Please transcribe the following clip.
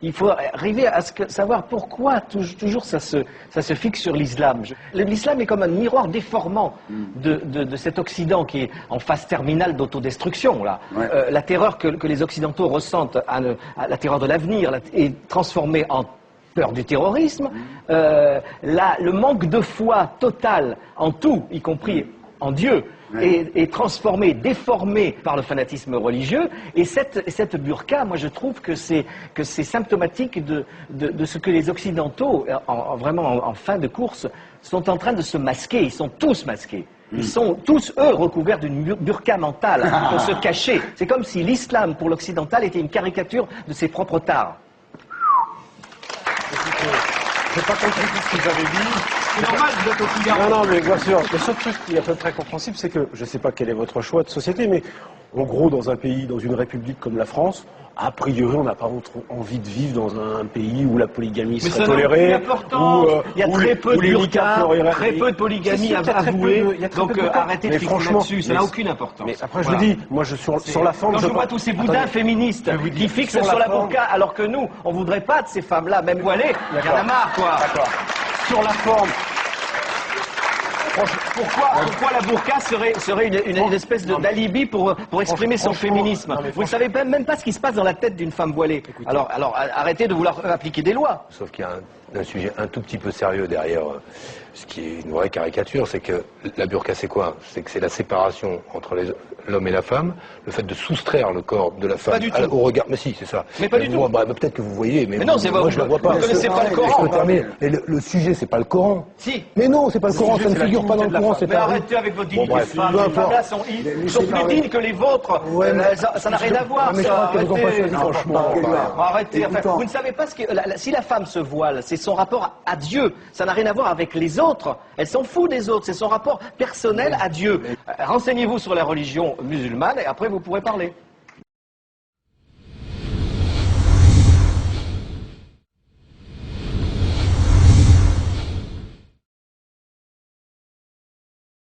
Il faut arriver à savoir pourquoi toujours ça se fixe sur l'islam. L'islam est comme un miroir déformant de cet Occident qui est en phase terminale d'autodestruction. Ouais. La terreur que les Occidentaux ressentent, la terreur de l'avenir, est transformée en peur du terrorisme. Le manque de foi total en tout, y compris en Dieu, est transformé, déformé par le fanatisme religieux. Et cette burqa, moi je trouve que c'est symptomatique de ce que les Occidentaux, vraiment en fin de course, sont en train de se masquer. Ils sont tous masqués. Ils sont tous, eux, recouverts d'une burqa mentale pour se cacher. C'est comme si l'islam, pour l'occidental, était une caricature de ses propres tares. Je n'ai pas compris tout ce que vous avez dit. C'est normal, vous êtes au Figaro. Non, mais bien sûr. Le seul truc qui est à peu près compréhensible, c'est que, je ne sais pas quel est votre choix de société, mais en gros, dans un pays, dans une république comme la France, a priori, on n'a pas envie de vivre dans un pays où la polygamie serait tolérée. Il y a très peu de burqa, très peu de polygamie avouée. Donc arrêtez de fixer là-dessus, ça n'a aucune importance. Mais après, je le dis, moi, sur la forme. Quand je vois tous ces boudins féministes qui fixent sur la burqa, alors que nous, on ne voudrait pas de ces femmes-là, même voilées, il y en a marre, quoi. D'accord. Sur la forme. Pourquoi la burqa serait une espèce d'alibi pour exprimer son féminisme? Vous ne savez même pas ce qui se passe dans la tête d'une femme voilée. Alors arrêtez de vouloir appliquer des lois. Sauf qu'il y a un sujet un tout petit peu sérieux derrière ce qui est une vraie caricature, c'est que la burqa c'est quoi? C'est que c'est la séparation entre l'homme et la femme, le fait de soustraire le corps de la femme au regard. Mais si, c'est ça. Mais pas du tout. Peut-être que vous voyez, mais non, moi je ne le vois pas. Vous ne connaissez pas le Coran. Mais le sujet, c'est pas le Coran. Si. Mais non, c'est pas le Coran, ça ne figure pas dans le Coran. Mais arrêtez avec votre dignité de femme. Les femmes-là sont plus dignes que les vôtres. Ça n'a rien à voir, ça. Arrêtez. Vous ne savez pas ce que... Si la femme se voile, c'est son rapport à Dieu. Ça n'a rien à voir avec les autres. Elle s'en fout des autres. C'est son rapport personnel à Dieu. Renseignez-vous sur la religion musulmane et après vous pourrez parler.